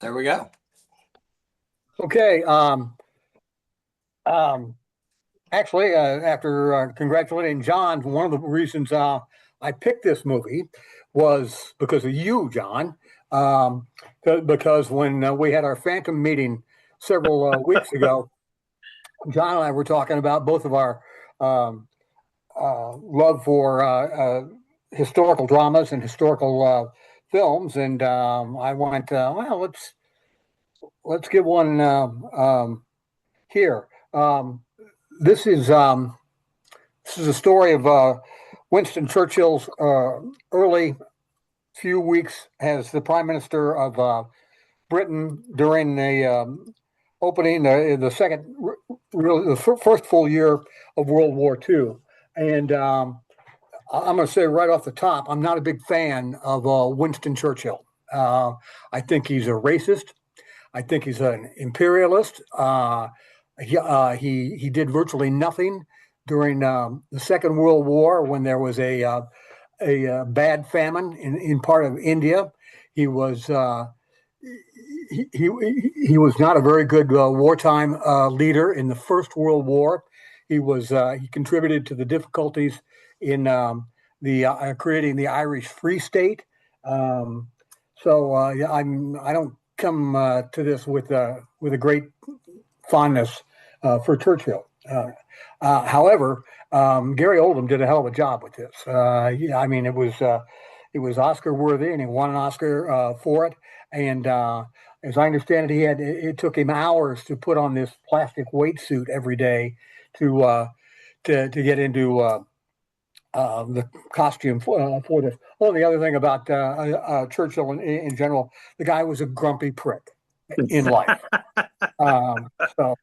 There we go. Okay. Um, Actually, after congratulating John, one of the reasons I picked this movie was because of you, John. Um, because when we had our Phantom meeting several weeks ago, John and I were talking about both of our um, love for historical dramas and historical films, and I went, well, let's give one here. This is this is a story of Winston Churchill's early few weeks as the Prime Minister of Britain during the opening, the second, really the first full year of World War II. And I'm going to say right off the top, I'm not a big fan of Winston Churchill. I think he's a racist. I think he's an imperialist. He did virtually nothing during the Second World War when there was a bad famine in part of India. He was he was not a very good wartime leader in the First World War. He contributed to the difficulties in the creating the Irish Free State. I don't come to this with a great fondness for Churchill. However, Gary Oldman did a hell of a job with this. Yeah, I mean, it was Oscar worthy, and he won an Oscar for it. And as I understand it, it took him hours to put on this plastic weight suit every day to get into the costume for this. Oh, the other thing about Churchill in general, the guy was a grumpy prick in life. Um, so,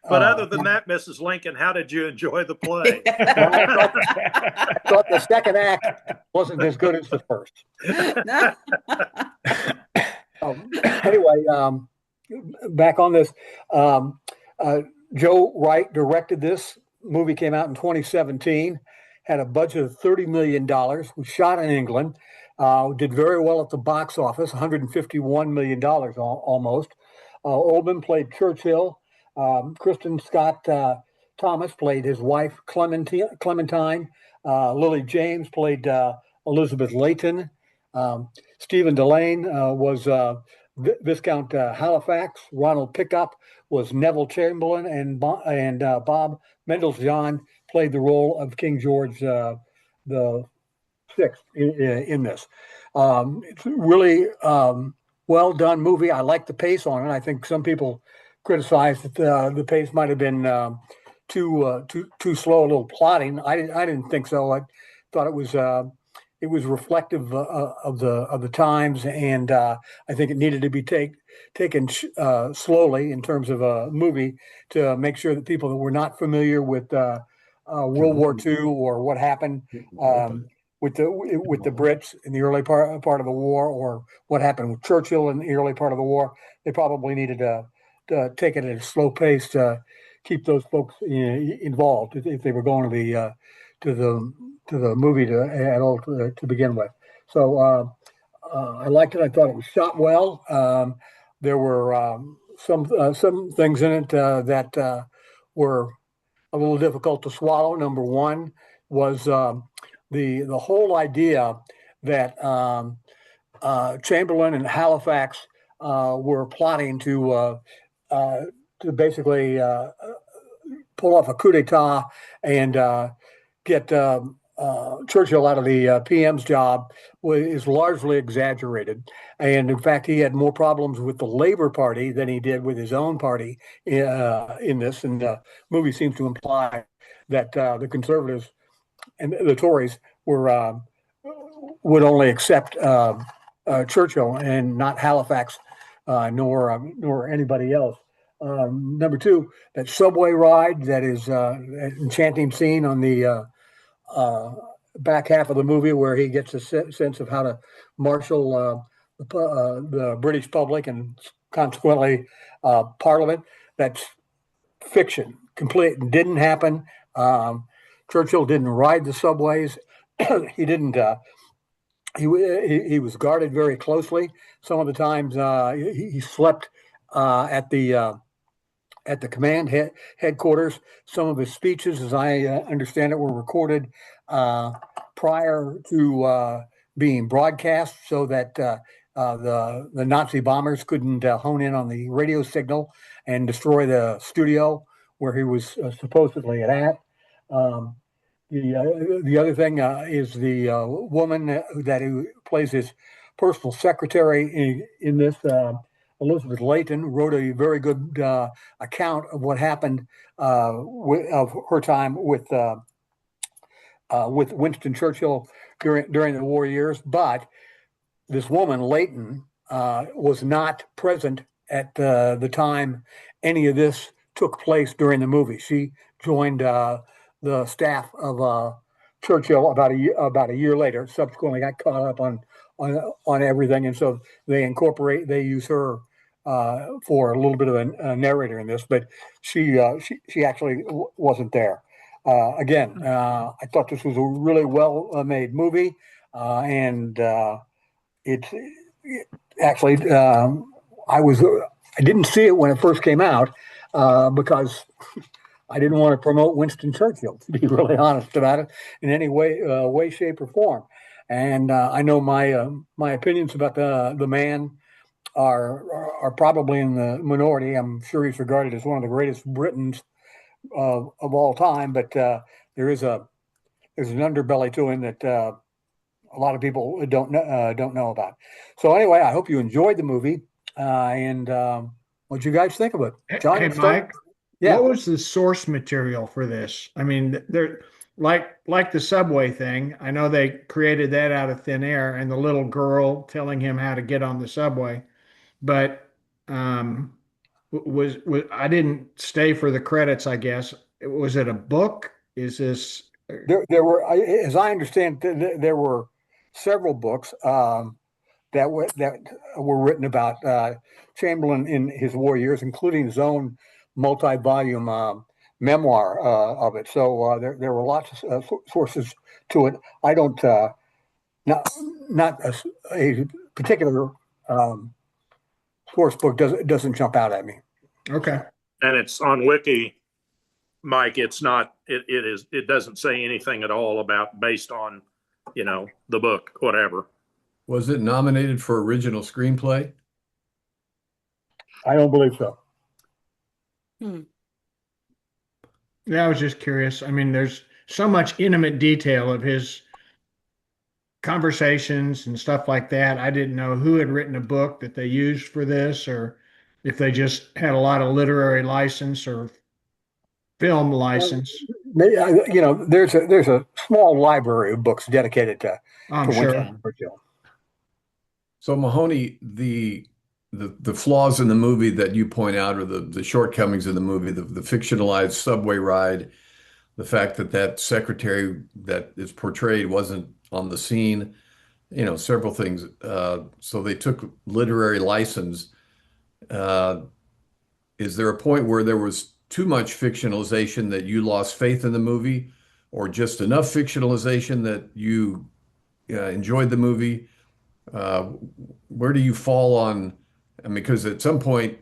But other than that, Mrs. Lincoln, how did you enjoy the play? well, I thought the second act wasn't as good as the first. Anyway, back on this, Joe Wright directed this. Movie came out in 2017, had a budget of $30 million, was shot in England, did very well at the box office, $151 million almost. Oldman played Churchill. Kristin Scott Thomas played his wife, Clementine. Lily James played Elizabeth Layton. Stephen Dillane was Viscount Halifax. Ronald Pickup was Neville Chamberlain, and Bob Mendelsohn played the role of King George the Sixth in this. It's really well done movie. I like the pace on it. I think some people criticized that the pace might have been too slow, a little plotting. I didn't think so. I thought it was reflective of the times, and I think it needed to be taken slowly in terms of a movie to make sure that people that were not familiar with World War II or what happened with the Brits in the early part of the war, or what happened with Churchill in the early part of the war, they probably needed to take it at a slow pace to keep those folks involved if they were going to the movie to begin with. So I liked it. I thought it was shot well. There were some things in it that were a little difficult to swallow. Number one was the whole idea that Chamberlain and Halifax were plotting to basically pull off a coup d'état and get Churchill out of the PM's job is largely exaggerated. And in fact, he had more problems with the Labour Party than he did with his own party in this. And the movie seems to imply that the Conservatives and the Tories would only accept Churchill and not Halifax, nor anybody else. Number two, that subway ride, that is an enchanting scene on the back half of the movie where he gets a sense of how to marshal the British public and consequently Parliament. That's fiction, complete. Didn't happen. Churchill didn't ride the subways. He didn't he was guarded very closely. Some of the times he slept at the headquarters. Some of his speeches, as I understand it, were recorded prior to being broadcast, so that the Nazi bombers couldn't hone in on the radio signal and destroy the studio where he was supposedly at. Um, the other thing is the woman who plays his personal secretary in this. Elizabeth Layton wrote a very good account of what happened of her time with Winston Churchill during the war years. But this woman, Layton, was not present at the time any of this took place during the movie. She joined the staff of Churchill about a year later. Subsequently, got caught up on everything, and so they use her for a little bit of a narrator in this, but she actually wasn't there. Again, I thought this was a really well made movie, and it's actually I didn't see it when it first came out because I didn't want to promote Winston Churchill, to be really honest about it, in any way, shape, or form. And I know my opinions about the man are probably in the minority. I'm sure he's regarded as one of the greatest Britons of all time, but there's an underbelly to him that a lot of people don't know about. So anyway, I hope you enjoyed the movie, and what'd you guys think of it, John? Hey, Mike, yeah. What was the source material for this? I mean, they're like the subway thing. I know they created that out of thin air, and the little girl telling him how to get on the subway. But was I didn't stay for the credits, I guess. Was it a book? Is this there were, as I understand, there were several books that were written about Chamberlain in his war years, including his own multi-volume memoir of it. So there were lots of sources to it. I don't not a particular source book doesn't jump out at me. Okay. And it's on Wiki, Mike. It's not. It doesn't say anything at all about based on, the book, whatever. Was it nominated for original screenplay? I don't believe so. Yeah, I was just curious. I mean, there's so much intimate detail of his conversations and stuff like that. I didn't know who had written a book that they used for this, or if they just had a lot of literary license or film license. There's a small library of books dedicated to sure. Winston Churchill. So Mahoney, the flaws in the movie that you point out, or the shortcomings in the movie, the fictionalized subway ride, the fact that secretary that is portrayed wasn't on the scene, several things. So they took literary license. Is there a point where there was too much fictionalization that you lost faith in the movie, or just enough fictionalization that you enjoyed the movie? Where do you fall on? I mean, because at some point,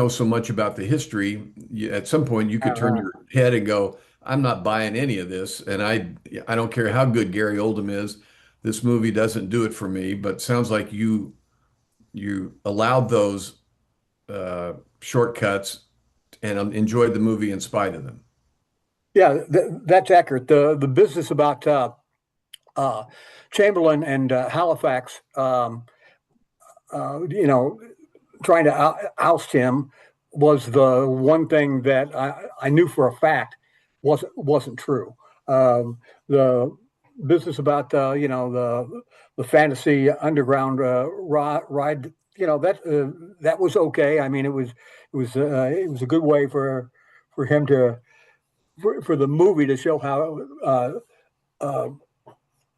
so much about the history, at some point you could turn your head and go, I'm not buying any of this. And I don't care how good Gary Oldman is. This movie doesn't do it for me. But sounds like you allowed those shortcuts and enjoyed the movie in spite of them. Yeah, that's accurate. The business about Chamberlain and Halifax, trying to oust him was the one thing that I knew for a fact wasn't true. The business about the fantasy underground ride, that was okay. I mean, it was a good way for him for the movie to show how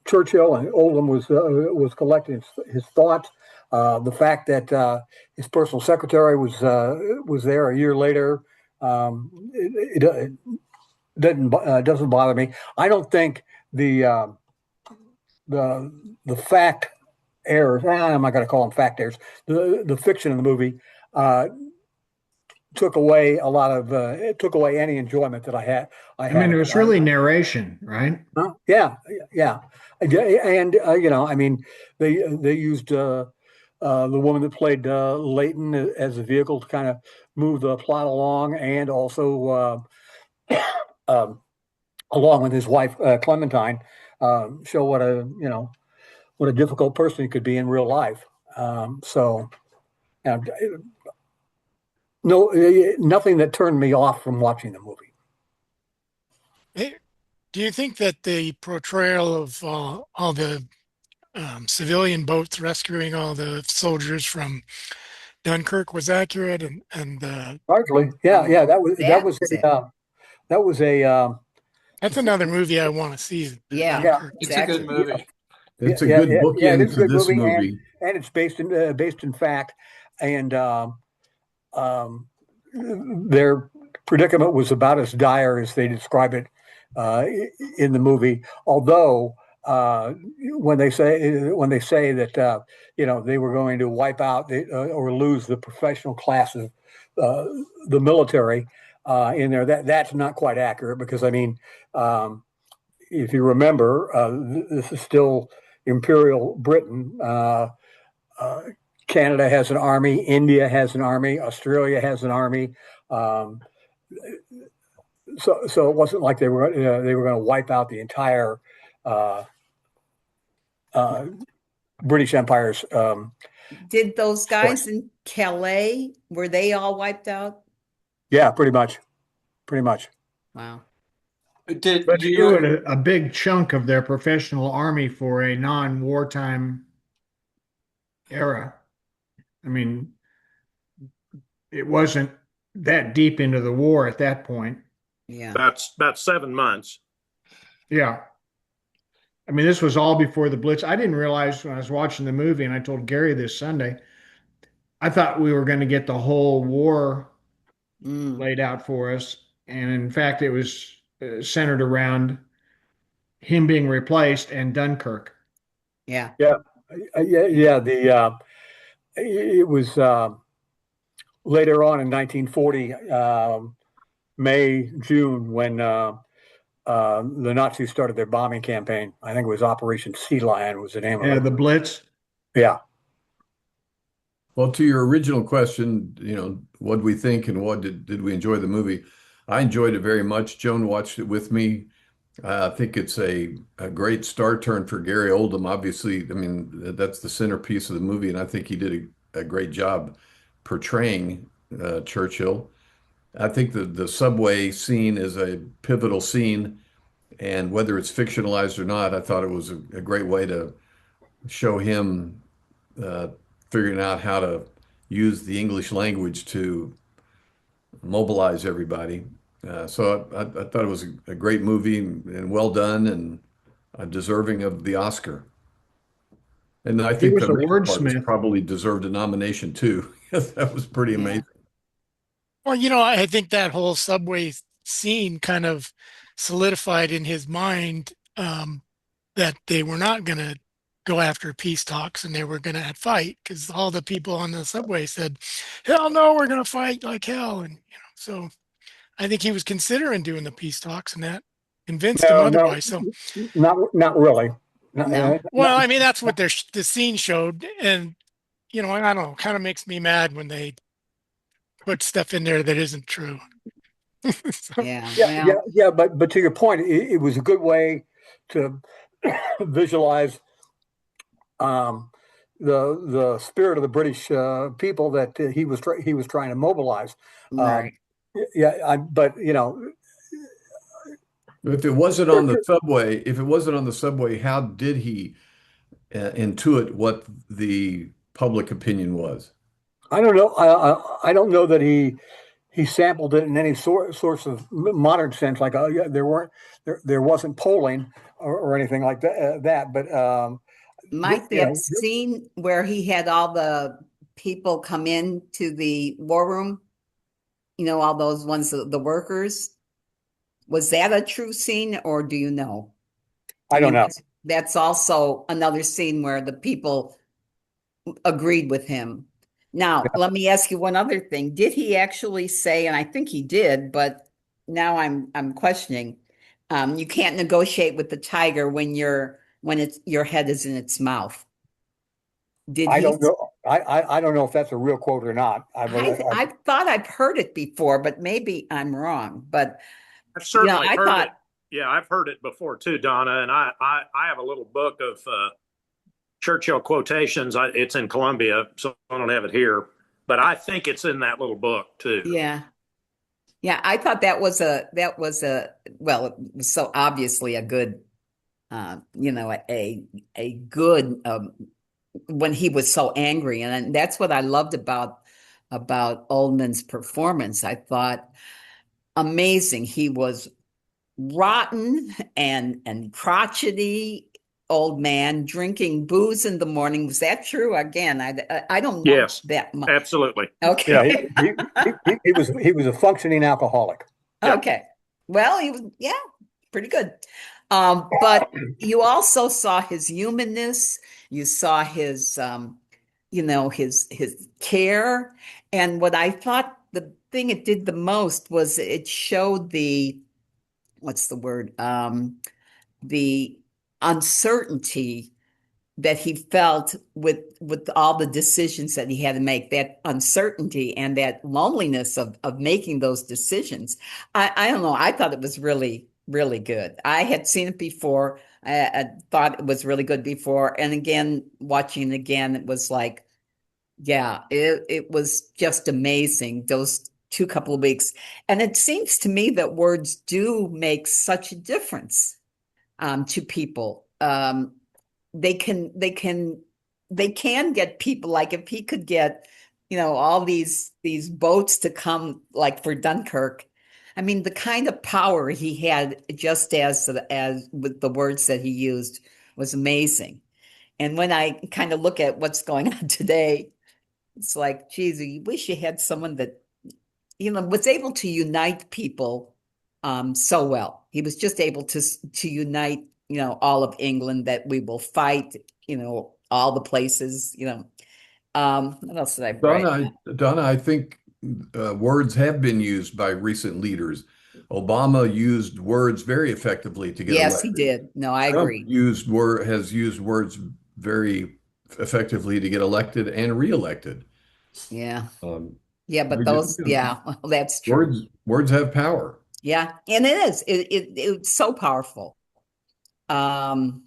Churchill and Oldham was collecting his thoughts. The fact that his personal secretary was there a year later, it doesn't bother me. I don't think the fact errors. I'm not going to call them fact errors. The fiction in the movie took away it took away any enjoyment that I had. I mean, it was really narration, right? Yeah, and I mean, they used the woman that played Layton as a vehicle to kind of move the plot along, and also along with his wife Clementine, show what a difficult person he could be in real life. So, no, nothing that turned me off from watching the movie. Hey, do you think that the portrayal of all the civilian boats rescuing all the soldiers from Dunkirk was accurate? And Largely, yeah, that was a that's another movie I want to see. Yeah, Dunkirk. it's a good movie. It's a good bookend to this movie. And it's based in fact, and their predicament was about as dire as they describe it in the movie. Although when they say that they were going to wipe out or lose the professional class of the military in there, that's not quite accurate, because I mean, if you remember, this is still Imperial Britain. Canada has an army, India has an army, Australia has an army. So it wasn't like they were going to wipe out the entire British Empire's. Did those guys in Calais, were they all wiped out? Yeah, pretty much. Wow. But doing a big chunk of their professional army for a non-wartime era. I mean, it wasn't that deep into the war at that point. Yeah. That's about 7 months. Yeah. I mean, this was all before the Blitz. I didn't realize when I was watching the movie, and I told Gary this Sunday, I thought we were going to get the whole war laid out for us. And in fact, it was centered around him being replaced and Dunkirk. Yeah. It was later on in 1940, May, June, when the Nazis started their bombing campaign. I think it was Operation Sea Lion was the name of it. The Blitz. Yeah. Well, to your original question, what did we think and what did we enjoy the movie? I enjoyed it very much. Joan watched it with me. I think it's a great star turn for Gary Oldman. Obviously, I mean, that's the centerpiece of the movie, and I think he did a great job portraying Churchill. I think the subway scene is a pivotal scene, and whether it's fictionalized or not, I thought it was a great way to show him figuring out how to use the English language to mobilize everybody. So I thought it was a great movie and well done and deserving of the Oscar. And I think the wordsmith probably deserved a nomination too. That was pretty amazing. Well, I think that whole subway scene kind of solidified in his mind that they were not going to go after peace talks and they were going to fight, because all the people on the subway said, hell no, we're going to fight like hell. And, so I think he was considering doing the peace talks, and that convinced him otherwise. So not really. No. Well, I mean, that's what the scene showed. And, I don't know, kind of makes me mad when they put stuff in there that isn't true. So, yeah. But to your point, it was a good way to visualize the spirit of the British people that he was trying to mobilize. Right. But if it wasn't on the subway, how did he intuit what the public opinion was? I don't know. I don't know that he sampled it in any source of modern sense. Like there wasn't polling or anything like that. But might that scene where he had all the people come in to the war room, all those ones, the workers, was that a true scene, or do you know? I don't know. That's also another scene where the people agreed with him. Now, let me ask you one other thing. Did he actually say, and I think he did, but now I'm questioning, you can't negotiate with the tiger when your head is in its mouth. I don't know. I don't know if that's a real quote or not. I thought I've heard it before, but maybe I'm wrong. But I've certainly I heard thought, it. Yeah, I've heard it before too, Donna. And I have a little book of Churchill quotations. It's in Columbia, so I don't have it here, but I think it's in that little book too. yeah. Yeah, I thought that was well, it was so obviously a good, a good when he was so angry, and that's what I loved about Oldman's performance. I thought amazing. He was rotten and crotchety old man drinking booze in the morning. Was that true? Again, I don't know that much. Absolutely. Okay. Yeah, he was a functioning alcoholic. Okay. Well, he was, pretty good. But you also saw his humanness. You saw his, his care. And what I thought the thing it did the most was it showed what's the word? The uncertainty that he felt with all the decisions that he had to make, that uncertainty and that loneliness of making those decisions. I don't know. I thought it was really, really good. I had seen it before. I thought it was really good before. And again, watching it again, it was like, it was just amazing. Those couple of weeks. And it seems to me that words do make such a difference to people. They can get people, like if he could get, all these boats to come, like for Dunkirk. I mean, the kind of power he had just as with the words that he used was amazing. And when I kind of look at what's going on today, it's like, geez, you wish you had someone that, was able to unite people so well. He was just able to unite, all of England, that we will fight, all the places, what else did I write? Donna, I think words have been used by recent leaders. Obama used words very effectively to get elected. Yes, he did. No, I Trump agree. has used words very effectively to get elected and reelected. Yeah. But those, well, that's true. Words have power. Yeah, and it is. It's so powerful. The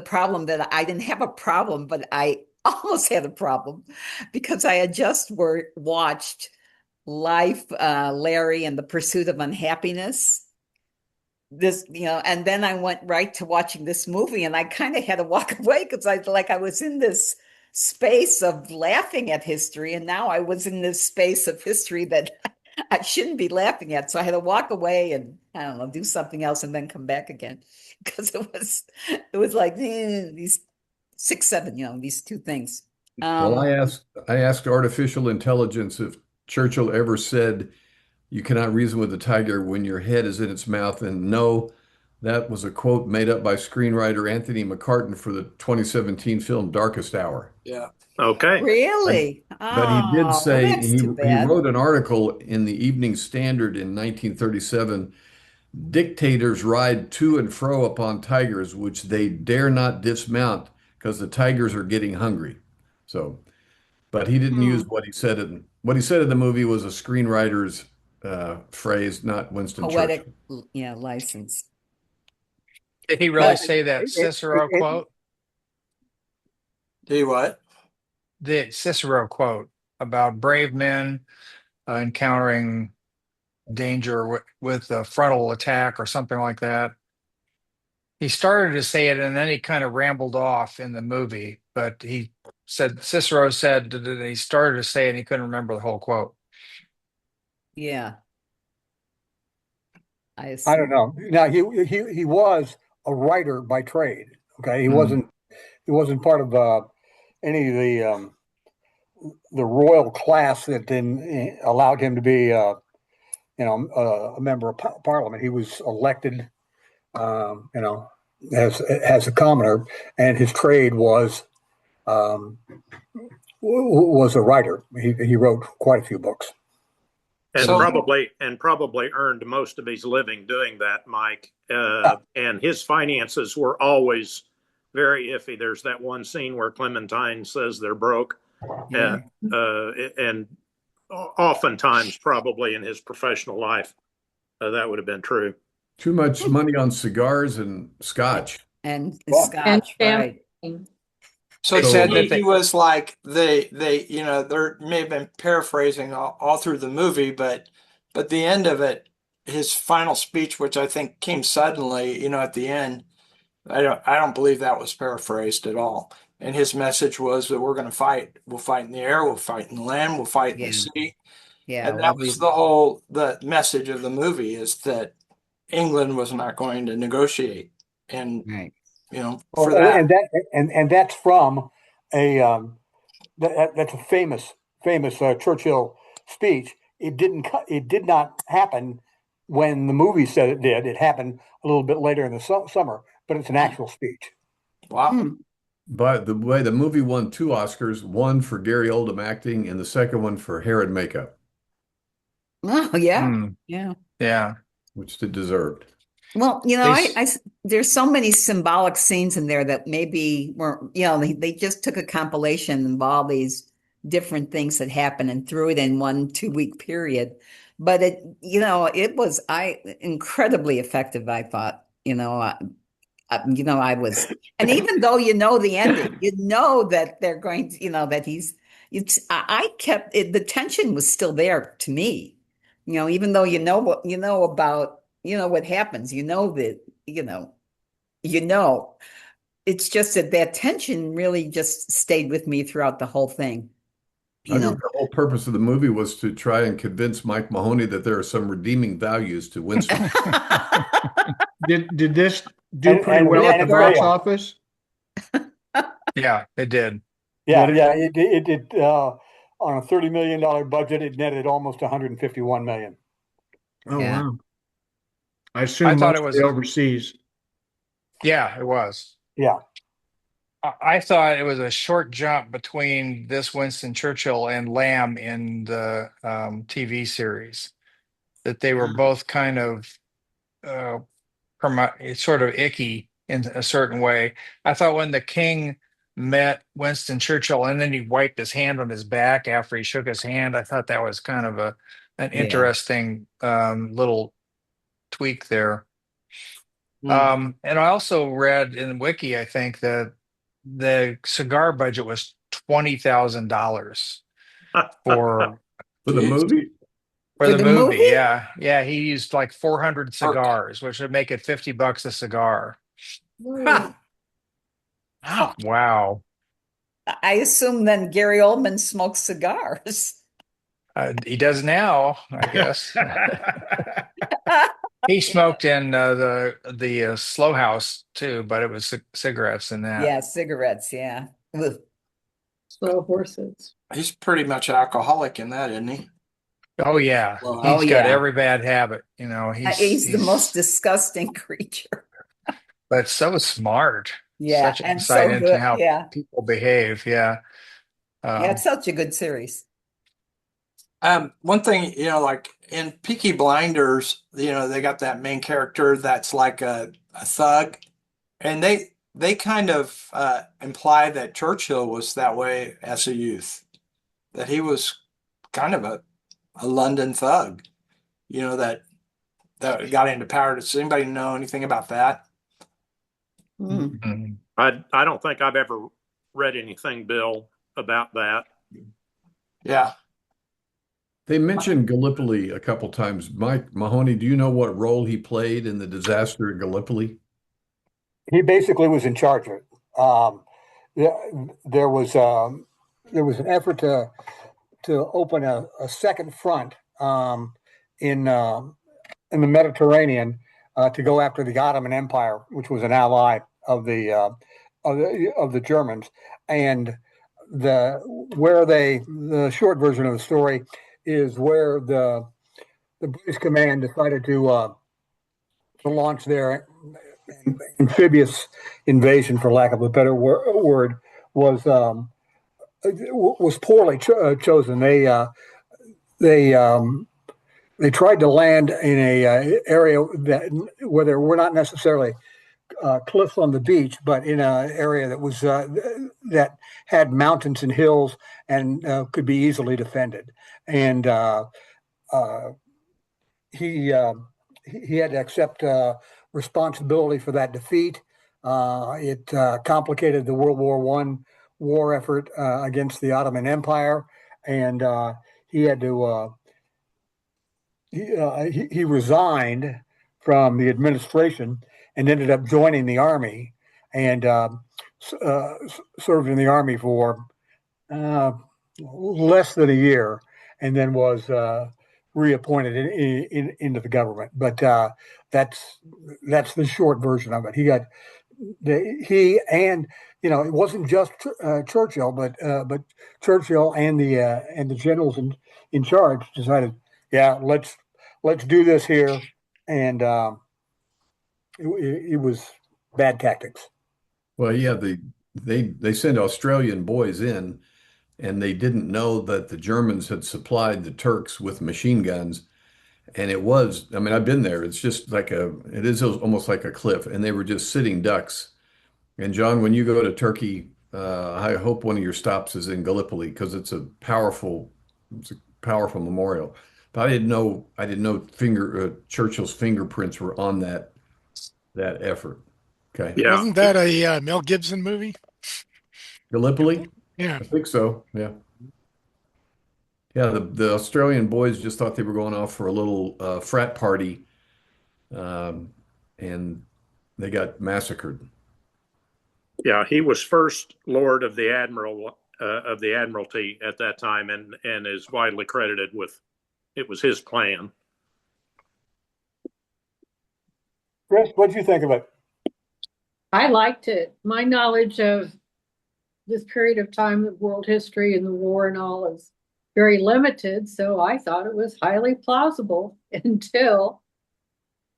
problem that I didn't have a problem, but I almost had a problem because I had just watched Life, Larry and the Pursuit of Unhappiness. And then I went right to watching this movie, and I kind of had to walk away because I was in this space of laughing at history, and now I was in this space of history that I shouldn't be laughing at. So I had to walk away and, I don't know, do something else and then come back again, because it was like these 6, 7, these two things. Well, I asked artificial intelligence if Churchill ever said, "You cannot reason with a tiger when your head is in its mouth." And no, that was a quote made up by screenwriter Anthony McCarten for the 2017 film Darkest Hour. Yeah. Okay. Really? But he did say, well, he wrote an article in the Evening Standard in 1937, "Dictators ride to and fro upon tigers, which they dare not dismount because the tigers are getting hungry." So, but he didn't use what he said in the movie was a screenwriter's phrase, not Winston poetic, Churchill. License. Did he really say that Cicero quote? Do you what? The Cicero quote about brave men encountering danger with a frontal attack or something like that. He started to say it and then he kind of rambled off in the movie, but Cicero said that he started to say it and he couldn't remember the whole quote. Yeah. I don't know. Now he was a writer by trade. Okay, he wasn't part of any of the royal class that then allowed him to be a member of parliament. He was elected as a commoner, and his trade was was a writer. He wrote quite a few books. And probably earned most of his living doing that, Mike. And his finances were always very iffy. There's that one scene where Clementine says they're broke. And oftentimes, probably in his professional life, that would have been true. Too much money on cigars and scotch. And scotch, right. So They said that he was like they there may have been paraphrasing all through the movie, but the end of it, his final speech, which I think came suddenly, at the end, I don't believe that was paraphrased at all. And his message was that we're going to fight. We'll fight in the air. We'll fight in the land. We'll fight in the sea. Yeah, and that was the message of the movie, is that England was not going to negotiate. And right. For that, and that's from that's a famous Churchill speech. It did not happen when the movie said it did. It happened a little bit later in the summer, but it's an actual speech. Wow. But the way the movie won 2 Oscars, one for Gary Oldman acting and the second one for hair and makeup. Oh, yeah. Which it deserved. Well, there's so many symbolic scenes in there that maybe weren't, they just took a compilation of all these different things that happened and threw it in 1-2 week period. But it was incredibly effective, I thought. I was, and even though the ending, that they're going to, that I kept it, the tension was still there to me, even though about what happens, that it's just that tension really just stayed with me throughout the whole thing. I think the whole purpose of the movie was to try and convince Mike Mahoney that there are some redeeming values to Winston. Did this do pretty well at the box office? Yeah, it did. Yeah, it did. On a $30 million budget, it netted almost $151 million. Oh, wow. I assume thought it was overseas. Yeah, it was. Yeah. I thought it was a short jump between this Winston Churchill and Lamb in the TV series. That they were both kind of sort of icky in a certain way. I thought when the king met Winston Churchill and then he wiped his hand on his back after he shook his hand, I thought that was kind of an interesting little tweak there. And I also read in Wiki, I think, that the cigar budget was $20,000 for the movie. For the movie, yeah. He used like 400 cigars, which would make it $50 a cigar. Wow. I assume then Gary Oldman smokes cigars. He does now, I guess. He smoked in the Slow House too, but it was cigarettes in that. Yeah, cigarettes. Yeah. Ugh. Slow horses. He's pretty much alcoholic in that, isn't he? Oh yeah, he's got every bad habit. He's the most disgusting creature. But so smart. Yeah, such and insight so into good. how people behave. Yeah. It's such a good series. One thing, like in Peaky Blinders, they got that main character that's like a thug, and they kind of imply that Churchill was that way as a youth, that he was kind of a London thug, that got into power. Does anybody know anything about that? Mm-hmm. I don't think I've ever read anything, Bill, about that. Yeah. They mentioned Gallipoli a couple times. Mike Mahoney, do you know what role he played in the disaster at Gallipoli? He basically was in charge of it. There was an effort to open a second front in the Mediterranean to go after the Ottoman Empire, which was an ally of the Germans. And the short version of the story is where the British command decided to launch their amphibious invasion, for lack of a better word, was poorly chosen. They tried to land in a area where there were not necessarily cliffs on the beach, but in an area that was that had mountains and hills and could be easily defended. And he had to accept responsibility for that defeat. It complicated the World War I war effort against the Ottoman Empire, and he had to he resigned from the administration and ended up joining the army and served in the army for less than a year, and then was reappointed into the government. But that's the short version of it. He and it wasn't just Churchill, but Churchill and the generals in charge decided, yeah, let's do this here, and it was bad tactics. Well, yeah, they sent Australian boys in, and they didn't know that the Germans had supplied the Turks with machine guns. And it was, I mean, I've been there. It's just it is almost like a cliff, and they were just sitting ducks. And John, when you go to Turkey, I hope one of your stops is in Gallipoli because it's a powerful memorial. But I didn't know Churchill's fingerprints were on that effort. Okay. Yeah. Wasn't that a Mel Gibson movie? Gallipoli? Yeah. I think so. Yeah. Yeah, the Australian boys just thought they were going off for a little frat party, and they got massacred. Yeah, he was first Lord of the Admiralty at that time, and is widely credited with it was his plan. Chris, what did you think of it? I liked it. My knowledge of this period of time of world history and the war and all is very limited, so I thought it was highly plausible until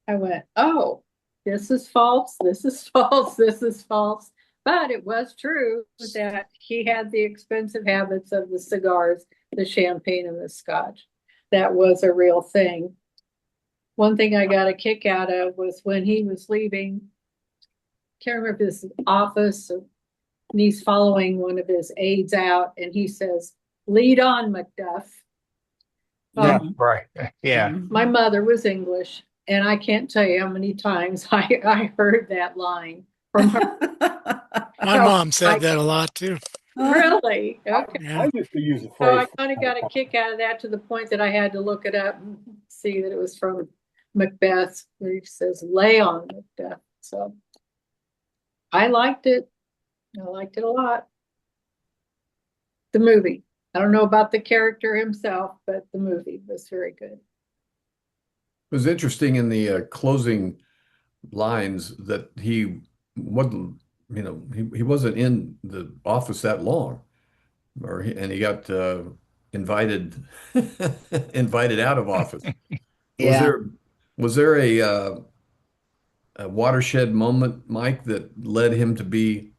I went, oh, this is false, this is false, this is false. But it was true that he had the expensive habits of the cigars, the champagne, and the scotch. That was a real thing. One thing I got a kick out of was when he was leaving, can't remember his office, and he's following one of his aides out, and he says, "Lead on, Macduff." Yeah, right. Yeah. My mother was English, and I can't tell you how many times I heard that line from her. My mom said that a lot too. Really? Okay. Yeah. I used to use the So phrase. I kind of got a kick out of that to the point that I had to look it up and see that it was from Macbeth, where he says, "Lay on, Macduff." So I liked it. I liked it a lot. The movie. I don't know about the character himself, but the movie was very good. It was interesting in the closing lines that he wasn't, he wasn't in the office that long, and he got invited invited out of office. Yeah. Was there a watershed moment, Mike, that led him to be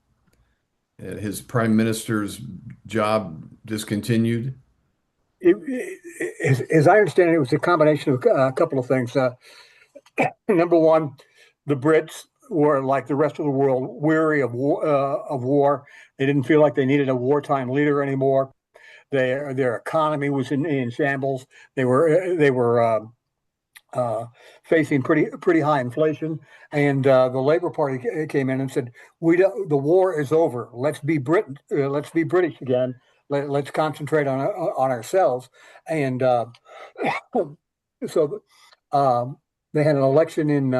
his prime minister's job discontinued? As I understand it, it was a combination of a couple of things. Number one, the Brits were, like the rest of the world, weary of war. They didn't feel like they needed a wartime leader anymore. Their economy was in shambles. They were facing pretty high inflation, and the Labour Party came in and said, the war is over. Let's be let's be British again. Let's concentrate on ourselves." And so they had an election in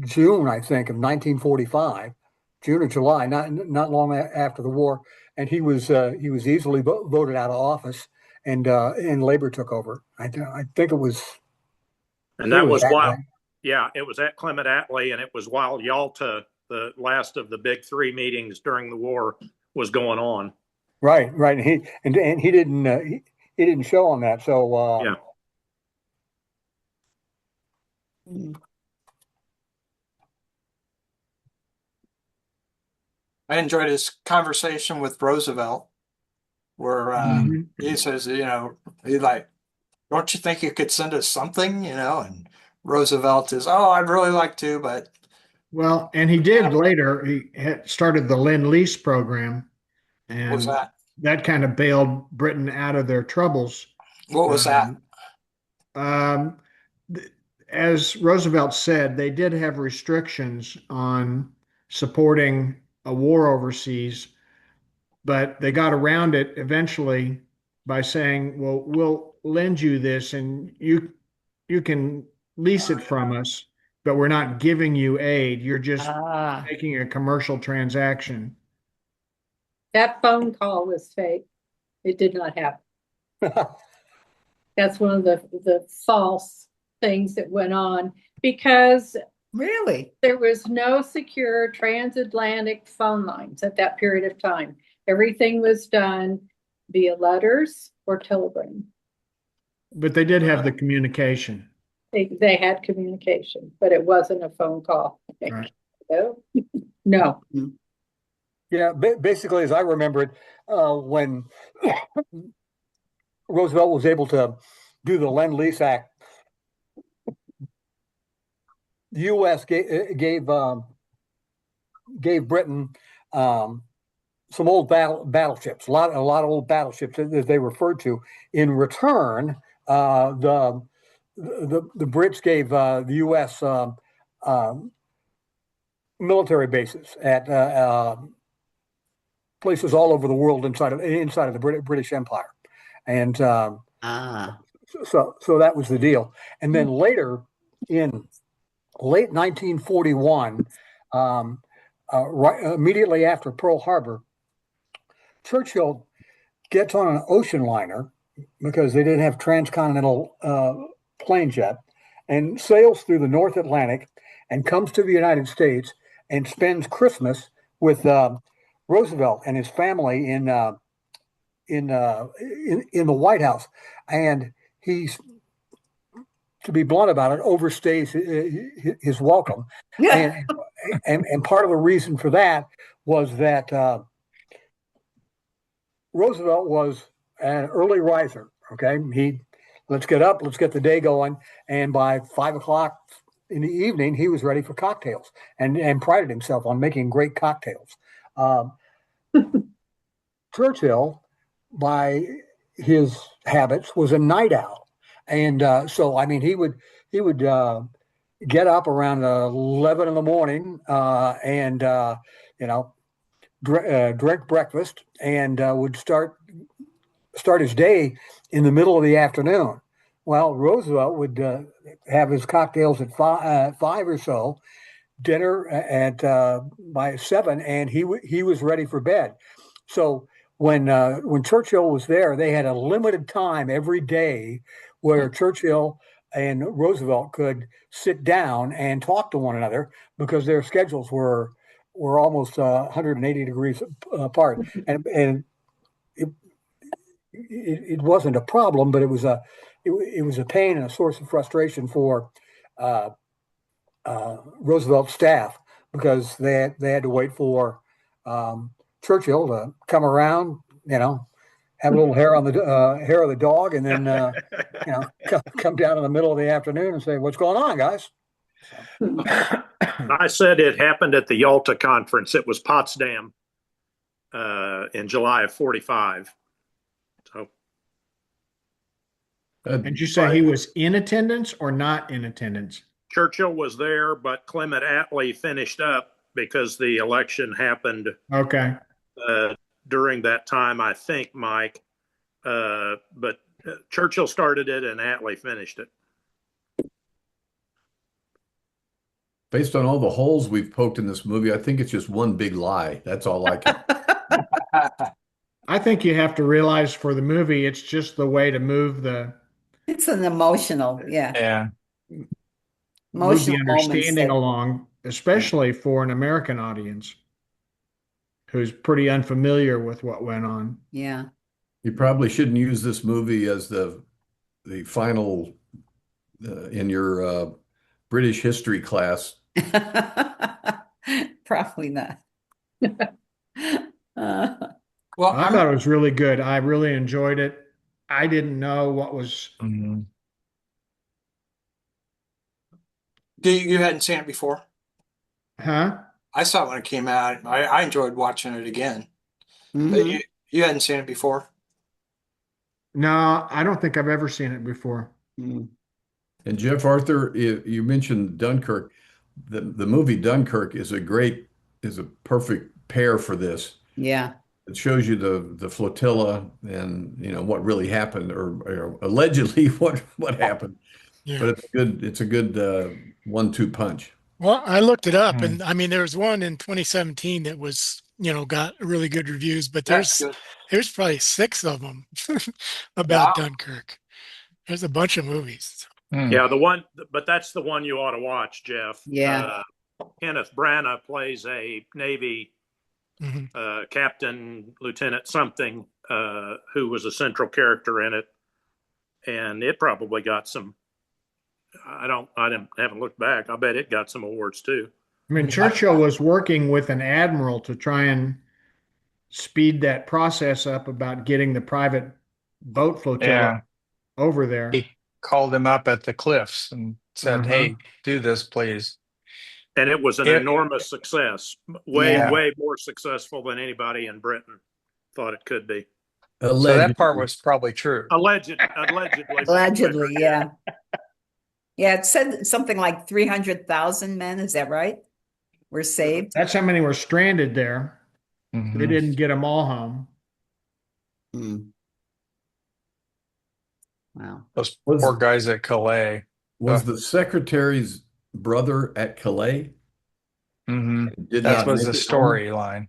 June, I think, of 1945, June or July, not long after the war, and he was easily voted out of office, and Labour took over. I think it was. And that was while, yeah, it was at Clement Attlee, and it was while Yalta, the last of the big three meetings during the war, was going on. Right. And he didn't show on that. So yeah. I enjoyed his conversation with Roosevelt, where he says, he's like, "Don't you think you could send us something?" And Roosevelt is, "Oh, I'd really like to, but." Well, and he did later. He had started the Lend-Lease program, What was and that? that kind of bailed Britain out of their troubles. What was that? Um, as Roosevelt said, they did have restrictions on supporting a war overseas, but they got around it eventually by saying, "Well, we'll lend you this, and you can lease it from us, but we're not giving you aid. You're just making a commercial transaction." That phone call was fake. It did not happen. That's one of the false things that went on, because Really? there was no secure transatlantic phone lines at that period of time. Everything was done via letters or telegram. But they did have the communication. They had communication, but it wasn't a phone call. Right. No. Yeah, basically, as I remember it, when Roosevelt was able to do the Lend-Lease Act, the U.S. gave Britain some old battleships, a lot of old battleships as they referred to. In return, the Brits gave the U.S. Military bases at places all over the world inside of the British Empire, and so that was the deal. And then later, in late 1941, immediately after Pearl Harbor, Churchill gets on an ocean liner because they didn't have transcontinental planes yet, and sails through the North Atlantic and comes to the United States and spends Christmas with Roosevelt and his family in the White House. And he's, to be blunt about it, overstays his welcome. And part of the reason for that was that Roosevelt was an early riser. Okay, let's get up, let's get the day going, and by 5 o'clock in the evening, he was ready for cocktails, and prided himself on making great cocktails. Churchill, by his habits, was a night owl, and so I mean he would get up around 11 in the morning and drink breakfast, and would start his day in the middle of the afternoon. Well, Roosevelt would have his cocktails at 5 or so, dinner at by 7, and he was ready for bed. So when Churchill was there, they had a limited time every day where Churchill and Roosevelt could sit down and talk to one another, because their schedules were almost 180 degrees apart, and it wasn't a problem, but it was a pain and a source of frustration for Roosevelt's staff, because they had to wait for Churchill to come around, have a little hair on the hair of the dog, and then come down in the middle of the afternoon and say, "What's going on, guys?" I said it happened at the Yalta Conference. It was Potsdam in July of 45. So, Did you say he was in attendance or not in attendance? Churchill was there, but Clement Attlee finished up because the election happened. Okay. During that time, I think, Mike. But Churchill started it and Attlee finished it. Based on all the holes we've poked in this movie, I think it's just one big lie. That's all I can. I think you have to realize for the movie, it's just the way to move It's an emotional, Yeah. move the emotional moments understanding that- along, especially for an American audience who's pretty unfamiliar with what went on. Yeah. You probably shouldn't use this movie as the final in your British history class. Probably not. Well, I thought it was really good. I really enjoyed it. I didn't know what was, Mhm. you hadn't seen it before? huh? I saw it when it came out. I enjoyed watching it again. But you hadn't seen it before? No, I don't think I've ever seen it before. Mm. And Jeff Arthur, you mentioned Dunkirk. The movie Dunkirk is a perfect pair for this. Yeah. It shows you the flotilla and what really happened or allegedly what happened. Yeah. But it's a good 1-2 punch. Well, I looked it up, Hmm. and I mean, there was one in 2017 that was, got really good reviews, but That's good. there's probably 6 of them about Dunkirk. There's a bunch of movies. Hmm. Yeah, but that's the one you ought to watch, Jeff. Yeah. Kenneth Branagh plays a Navy captain, lieutenant something, who was a central character in it, and it probably got some. Haven't looked back. I bet it got some awards too. I mean, Churchill was working with an admiral to try and speed that process up about getting the private boat flotilla Yeah. over there. He called him up at the cliffs and said, "Hey, do this, please." And it was an enormous success, way more successful than anybody in Britain thought it could be. So that part was probably true. Allegedly. Allegedly, yeah. Yeah, it said something like 300,000 men. Is that right? Were saved. That's how many were stranded there. Mhm. They didn't get them all home. Wow. Those poor guys at Calais. Was the secretary's brother at Calais? That was the storyline.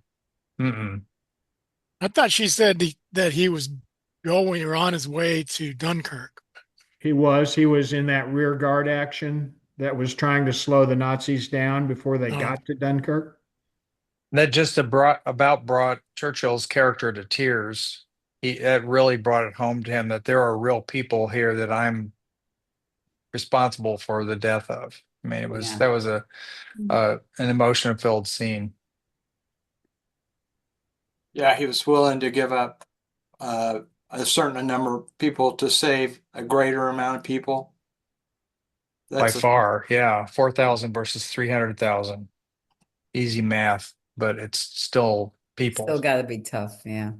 I thought she said that he was going or on his way to Dunkirk. He was in that rear guard action that was trying to slow the Nazis down before they got to Dunkirk. That just brought Churchill's character to tears. It really brought it home to him that there are real people here that I'm responsible for the death of. I mean, that was an emotion-filled scene. Yeah, he was willing to give up a certain number of people to save a greater amount of people. By far, 4,000 versus 300,000. Easy math, but it's still people. Still got to be tough, yeah.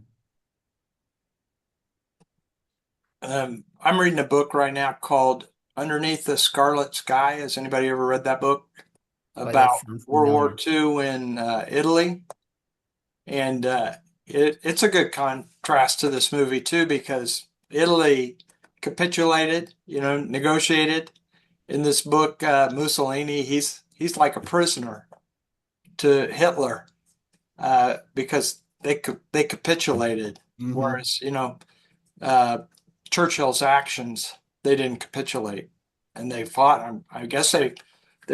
I'm reading a book right now called Underneath the Scarlet Sky. Has anybody ever read that book? About World War II in Italy. And it's a good contrast to this movie too, because Italy capitulated, negotiated. In this book, Mussolini, he's like a prisoner to Hitler because they capitulated, whereas Churchill's actions, they didn't capitulate, and they fought. I guess they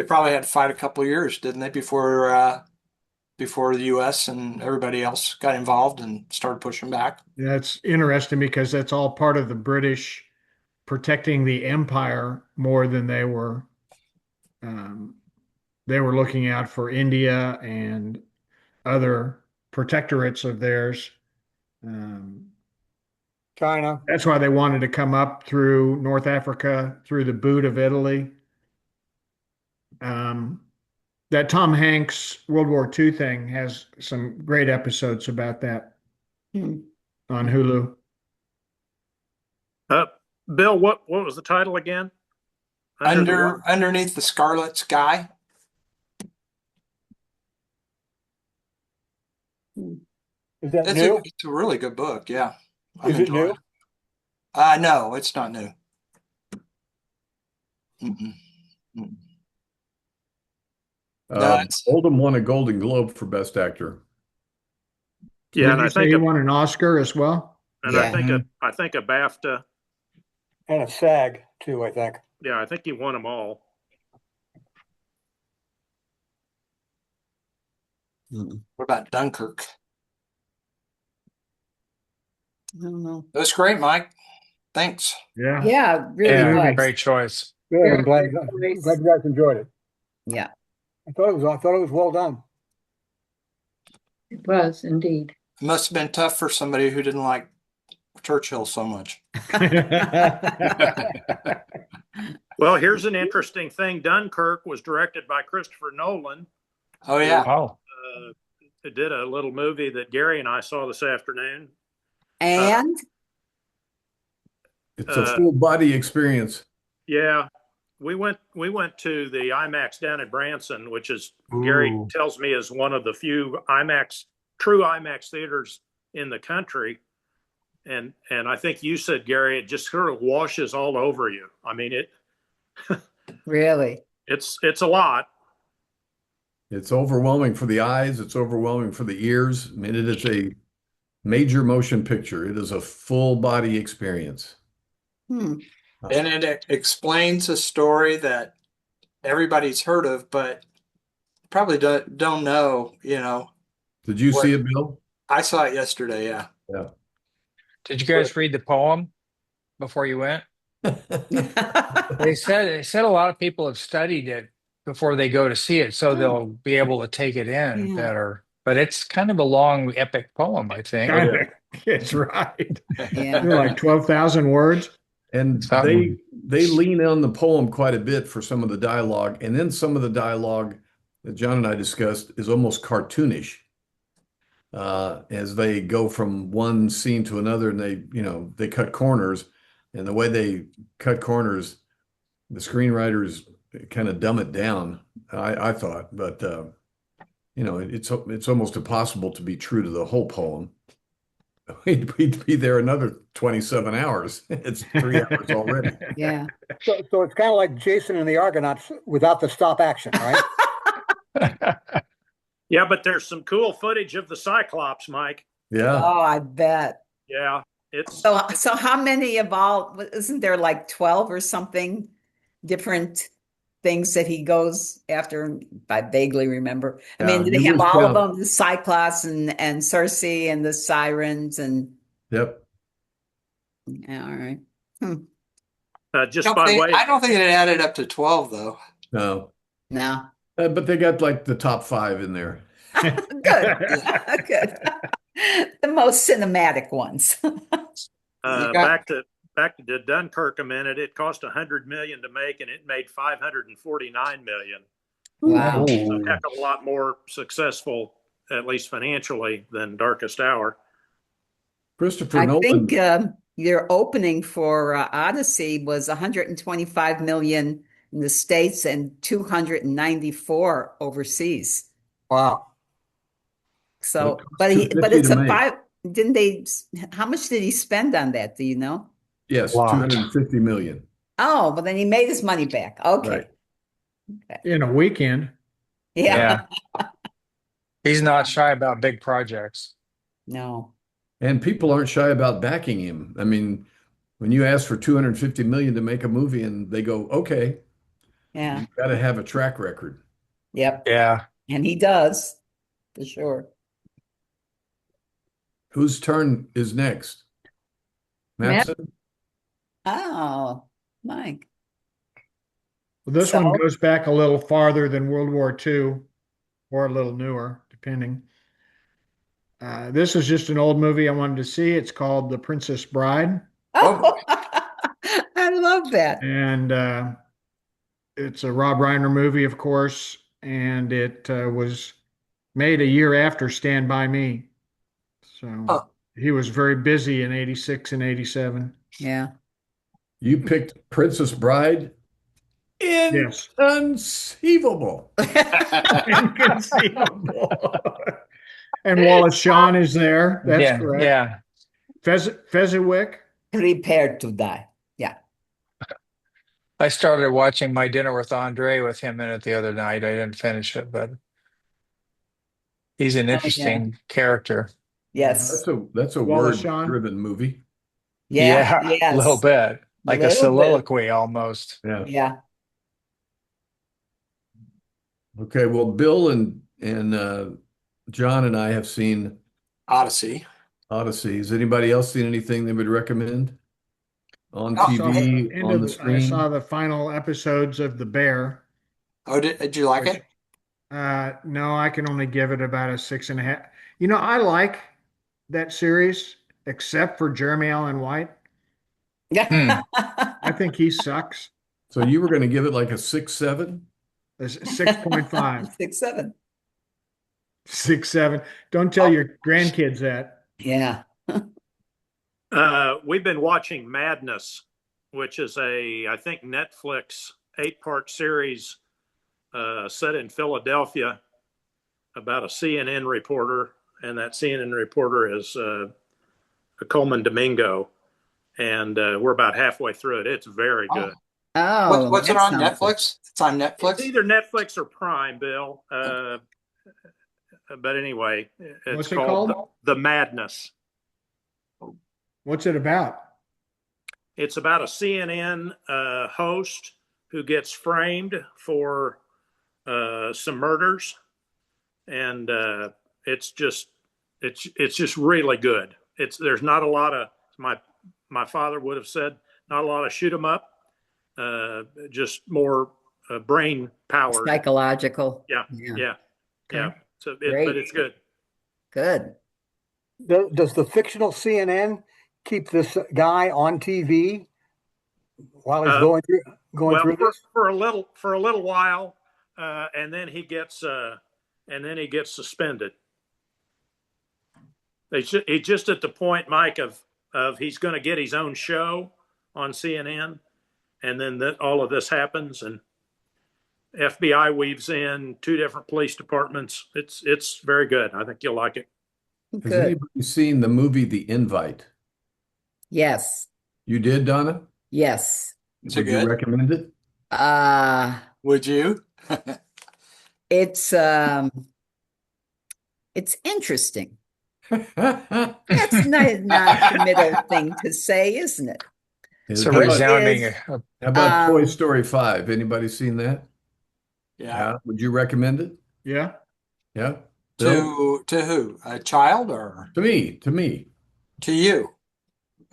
probably had to fight a couple of years, didn't they, before the U.S. and everybody else got involved and started pushing back. Yeah, it's interesting because that's all part of the British protecting the empire more than they were looking out for India and other protectorates of theirs. China. That's why they wanted to come up through North Africa, through the boot of Italy. That Tom Hanks World War II thing has some great episodes about that on Hulu. Bill, what was the title again? Underneath the Scarlet Sky. Is that new? It's a really good book. Yeah. Is it new? No, it's not new. Oldham won a Golden Globe for Best Actor. Yeah, and I think he won an Oscar as well. And I think a BAFTA and a SAG too. I think. Yeah, I think he won them all. What about Dunkirk? I don't know. That's great, Mike. Thanks. Yeah. Yeah, really. Great choice. Good. I'm glad you guys enjoyed it. Yeah. I thought it was well done. It was indeed. It must have been tough for somebody who didn't like Churchill so much. Well, here's an interesting thing. Dunkirk was directed by Christopher Nolan. Oh, yeah. Oh, It did a little movie that Gary and I saw this afternoon. And It's a full body experience. Yeah, we went to the IMAX down at Branson, which is Ooh. Gary tells me is one of the few true IMAX theaters in the country. And I think you said, Gary, it just sort of washes all over you. I mean, really, it's a lot. It's overwhelming for the eyes. It's overwhelming for the ears. I mean, it is a major motion picture. It is a full body experience. And it explains a story that everybody's heard of, but probably don't know, Did you see it, Bill? I saw it yesterday, yeah. Yeah. did you guys read the poem before you went? They said a lot of people have studied it before they go to see it, so they'll be able to take it in better. But it's kind of a long, epic poem, I think. It's right. Yeah. Like 12,000 words. And they lean on the poem quite a bit for some of the dialogue. And then some of the dialogue that John and I discussed is almost cartoonish. As they go from one scene to another, and they cut corners, and the way they cut corners, the screenwriters kind of dumb it down, I thought, but it's almost impossible to be true to the whole poem. We'd be there another 27 hours. It's 3 hours already. Yeah. So it's kind of like Jason and the Argonauts without the stop action, right? Yeah, but there's some cool footage of the Cyclops, Mike. Yeah. Oh, I bet. Yeah, it's So how many of all, isn't there like 12 or something different things that he goes after? I vaguely remember. I mean, do they have all of them? The Cyclops and Circe and the Sirens and. Yep. Yeah, all right. just by the way. I don't think it added up to 12, though. No. No. But they got like the top 5 in there. Good. Good. The most cinematic ones. Back to Dunkirk a minute. It cost $100 million to make, and it made $549 million. Wow. So a heck of a lot more successful, at least financially, than Darkest Hour. Christopher Nolan. I think your opening for Odyssey was 125 million in the States and 294 overseas. Wow. So, but it's a five. Didn't they? How much did he spend on that? Do you know? Yes, 250 million. Oh, but then he made his money back. Okay. Right. In a weekend. Yeah. He's not shy about big projects. No. And people aren't shy about backing him. I mean, when you ask for 250 million to make a movie and they go, okay, yeah, you got to have a track record. Yep. Yeah. And he does, for sure. Whose turn is next? Matson? Oh, Mike. Well, this one goes back a little farther than World War II, or a little newer, depending. This is just an old movie I wanted to see. It's called The Princess Bride. Oh, I love that. And it's a Rob Reiner movie, of course, and it was made a year after Stand By Me. So he was very busy in 86 and 87. Yeah. You picked Princess Bride? Yes. Inconceivable. Inconceivable. And Wallace Shawn is there. That's correct. Yeah. Fezziwig. Prepared to Die. Yeah. I started watching My Dinner with Andre with him in it the other night. I didn't finish it, but he's an interesting character. Yes. That's a word-driven movie. Yeah. Yes. A little bit. Like a soliloquy almost. Yeah. Yeah. Okay, well, Bill and John and I have seen Odyssey. Has anybody else seen anything they would recommend on TV, on the screen? I saw the final episodes of The Bear. Oh, did you like it? No, I can only give it about a 6.5. I like that series, except for Jeremy Allen White. Hmm. I think he sucks. So you were going to give it like a 6.7? It's 6.5, 6, 7. 6.7. Don't tell your grandkids that. Yeah. We've been watching Madness, which is I think Netflix 8-part series set in Philadelphia about a CNN reporter, and that CNN reporter is Coleman Domingo, and we're about halfway through it. It's very good. Oh, What's it that on sounds good. Netflix? It's on Netflix. It's either Netflix or Prime, Bill. But anyway, it's What's it called called? The Madness. What's it about? It's about a CNN host who gets framed for some murders, and it's just really good. There's not a lot of my father would have said not a lot of shoot 'em up, just more brain power. Psychological. Yeah. Okay. So, Great. but it's good. Good. Does the fictional CNN keep this guy on TV while he's going through this? for a little while, and then he gets suspended. He's just at the point, Mike, of he's going to get his own show on CNN, and then all of this happens, and FBI weaves in, 2 different police departments. It's very good. I think you'll like it. Has Good. anybody seen the movie The Invite? Yes. You did, Donna? Yes. Is Would it you good? recommend it? Would you? It's interesting. That's not a non-committal thing to say, isn't it? It's a How about- resounding. How about Toy Um, Story 5? Anybody seen that? Yeah. Would you recommend it? Yeah. Yeah. Bill? To who? A child or To me. to you?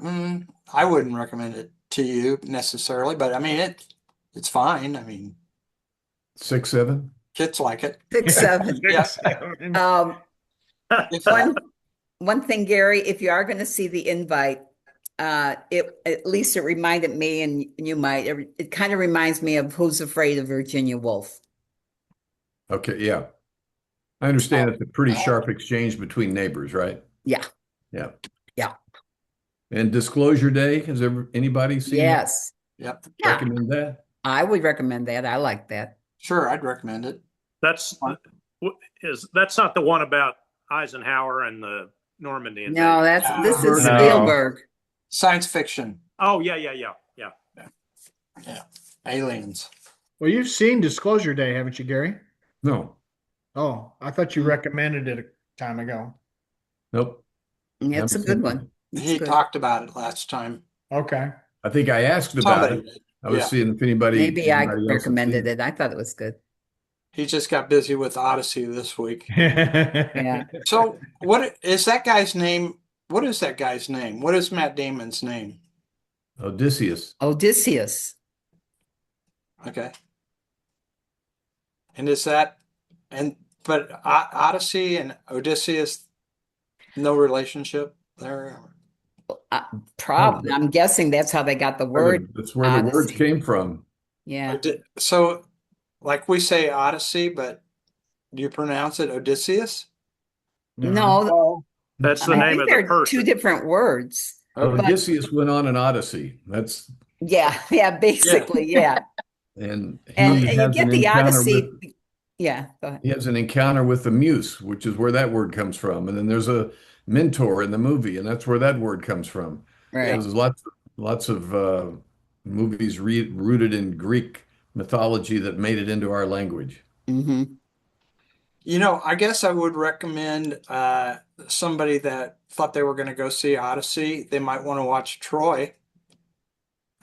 I wouldn't recommend it to you necessarily, but I mean it's fine. I mean, 6, 7? kids like it. 6, 7. Yeah. One thing, Gary, if you are going to see The Invite, at least it reminded me, and you might, it kind of reminds me of Who's Afraid of Virginia Woolf. Okay, yeah. I understand it's a pretty sharp exchange between neighbors, right? Yeah. Yeah. Yeah. And Disclosure Day, has anybody seen that? Yes. Yep. Yeah. Recommend that? I would recommend that. I like that. Sure, I'd recommend it. That's not the one about Eisenhower and the Normandy invasion. No, this is No. Spielberg. Science fiction. Oh, yeah. Yeah. Aliens. Well, you've seen Disclosure Day, haven't you, Gary? No. Oh, I thought you recommended it a time ago. Nope. Yeah, it's a Haven't good seen one. He good. talked about it last time. Okay. I think I asked about Somebody it. did. I was Yeah. seeing if anybody Maybe I else had recommended seen it. I thought it was good. He just got busy with Odyssey this week. Yeah. So what is that guy's name? What is that guy's name? What is Matt Damon's name? Odysseus. Odysseus. Okay. And but Odyssey and Odysseus, no relationship there. Probably. I'm guessing that's how they got the word. That's where the words Odyssey. came from. Yeah. So, like we say Odyssey, but do you pronounce it Odysseus? No, That's the I name think of they're the person. 2 different words. Okay. Odysseus went on an odyssey. That's Yeah, basically, yeah. and he And you has get an the encounter Odyssey. with Yeah, go ahead. he has an encounter with the muse, which is where that word comes from. And then there's a mentor in the movie, and that's where that word comes from. Right. There's lots of movies rooted in Greek mythology that made it into our language. Mm-hmm. You know, I guess I would recommend somebody that thought they were going to go see Odyssey. They might want to watch Troy.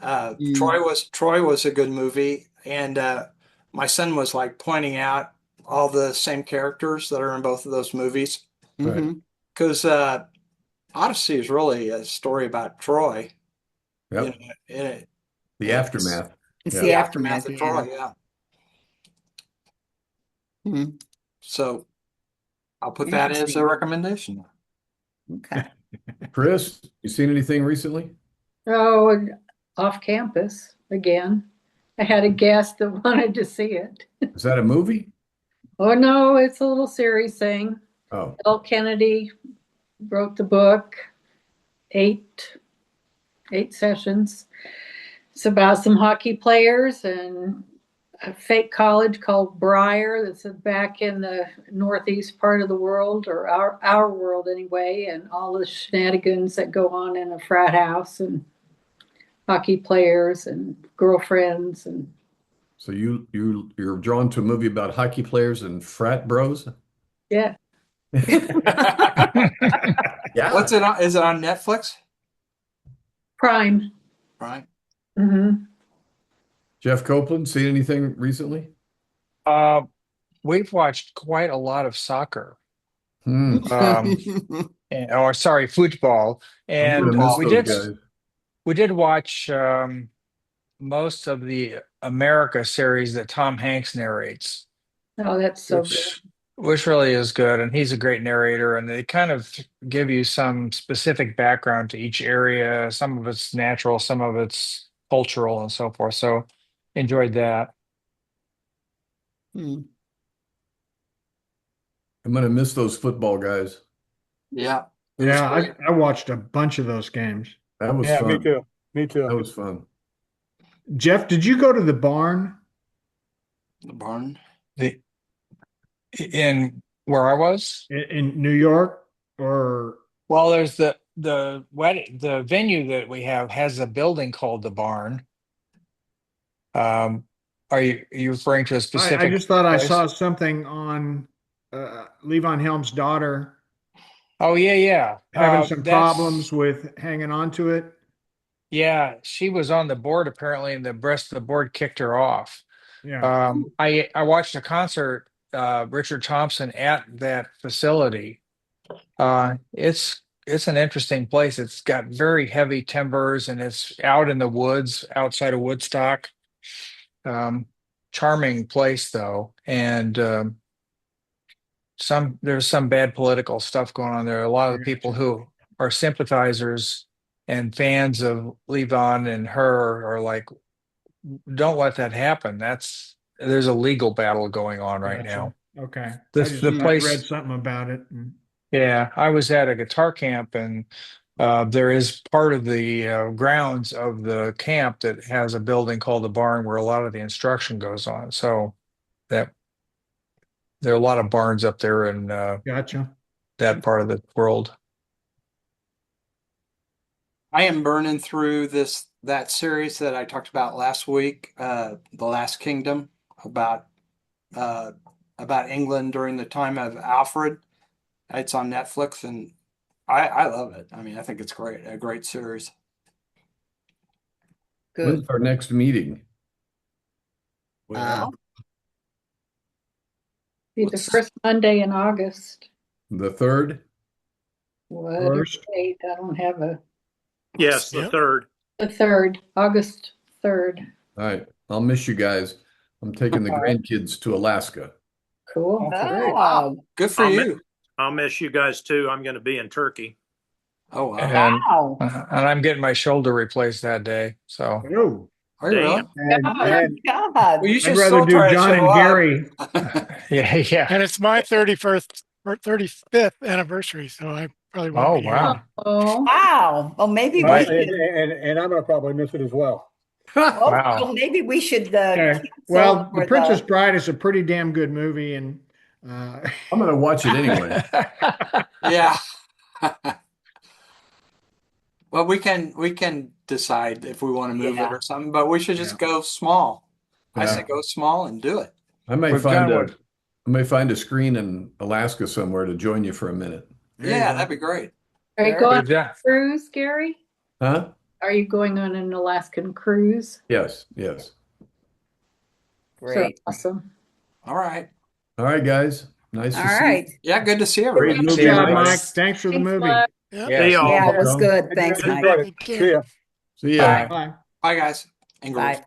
Troy was a good movie, and my son was like pointing out all the same characters that are in both of those movies. Mm-hmm. Because Odyssey is really a story about Troy. Yep. The aftermath. It's Yeah. the aftermath. of Troy. Yeah. Hmm. So I'll put that as a Interesting. recommendation. Okay. Chris, you seen anything recently? Oh, and off campus again. I had a guest that wanted to see it. Is that a movie? Oh no, it's a little series thing. Oh, L. Kennedy wrote the book, eight sessions. It's about some hockey players and a fake college called Briar that's back in the northeast part of the world, or our world anyway, and all the shenanigans that go on in a frat house and hockey players and girlfriends. And so you're drawn to a movie about hockey players and frat bros? yeah. Yeah. What's it on? Is it on Netflix? Prime. Right. Mm-hmm. Jeff Copeland, seen anything recently? We've watched quite a lot of soccer. Hmm. Sorry, football. I'm And gonna miss we those did guys. we did watch most of the America series that Tom Hanks narrates, Oh, that's so good. which really is good. And he's a great narrator, and they kind of give you some specific background to each area. Some of it's natural, some of it's cultural, and so forth. So enjoyed that. Hmm. I'm gonna miss those football guys. Yeah. Yeah, I watched a bunch of those games. That was Yeah, fun. me too. Me too. That was fun. Jeff, did you go to the barn? The barn. In where I was, In New York? Or well, there's the venue that we have has a building called the Barn. Are you referring to a I specific just thought I place? saw something on Levon Helm's daughter Oh yeah. having some That's problems with hanging on to it. Yeah, she was on the board apparently, and the rest of the board kicked her off. Yeah. I watched a concert, Richard Thompson at that facility. It's an interesting place. It's got very heavy timbers, and it's out in the woods outside of Woodstock. Charming place though, and there's some bad political stuff going on there. A lot of the people who are sympathizers and fans of Levon and her are like, don't let that happen. There's a legal battle going on right now. Okay. The I place, read something about it. yeah, I was at a guitar camp, and there is part of the grounds of the camp that has a building called the Barn where a lot of the instruction goes on. So that there are a lot of barns up there in Gotcha. that part of the world. I am burning through that series that I talked about last week, The Last Kingdom, about England during the time of Alfred. It's on Netflix, and I love it. I mean, I think it's a great series. Good. When's our next meeting? Be the first Monday in August. The 3rd? What First. date? I don't have a. Yes, the Yep. 3rd. The 3rd, August 3rd. All right. I'll miss you guys. I'm taking the grandkids to Alaska. Cool. Oh, Good for you. I'll miss you guys too. I'm going to be in Turkey. Oh, wow. And wow. and I'm getting my shoulder replaced that day. So Oh, Are you really? and God. Well, you I'd should rather still do try to John show and up. Gary. yeah. And it's my 31st or 35th anniversary, so I probably won't Oh be here. wow. Oh, Wow. Well, maybe we Right. should. And I'm going to probably miss it as well. Oh, Wow. well, maybe we should. Okay. Cancel Well, for The Princess Bride is a pretty damn good movie, and I'm going to watch it anyway. Yeah. Well, we can decide if we want to move it or something, but we should just go small. I Yeah. say go small and do it. I may We've find done I may find a screen in Alaska somewhere to join you for a minute. There you Yeah, go. that'd be great. are you Sure. going on We've done- a cruise, Gary? Huh? Are you going on an Alaskan cruise? Yes. Great. So awesome. All right. All right, guys. Nice All to see right. Yeah, good to see Great everybody. movie, See you, Mike. everybody. Thanks for the Thanks, movie. Mike. Yeah. Yeah. See y'all. Yeah, it was welcome. good. Thanks, Enjoyed Mike. it. Take care. See ya. Bye. Bye. Bye, guys and girls. Bye.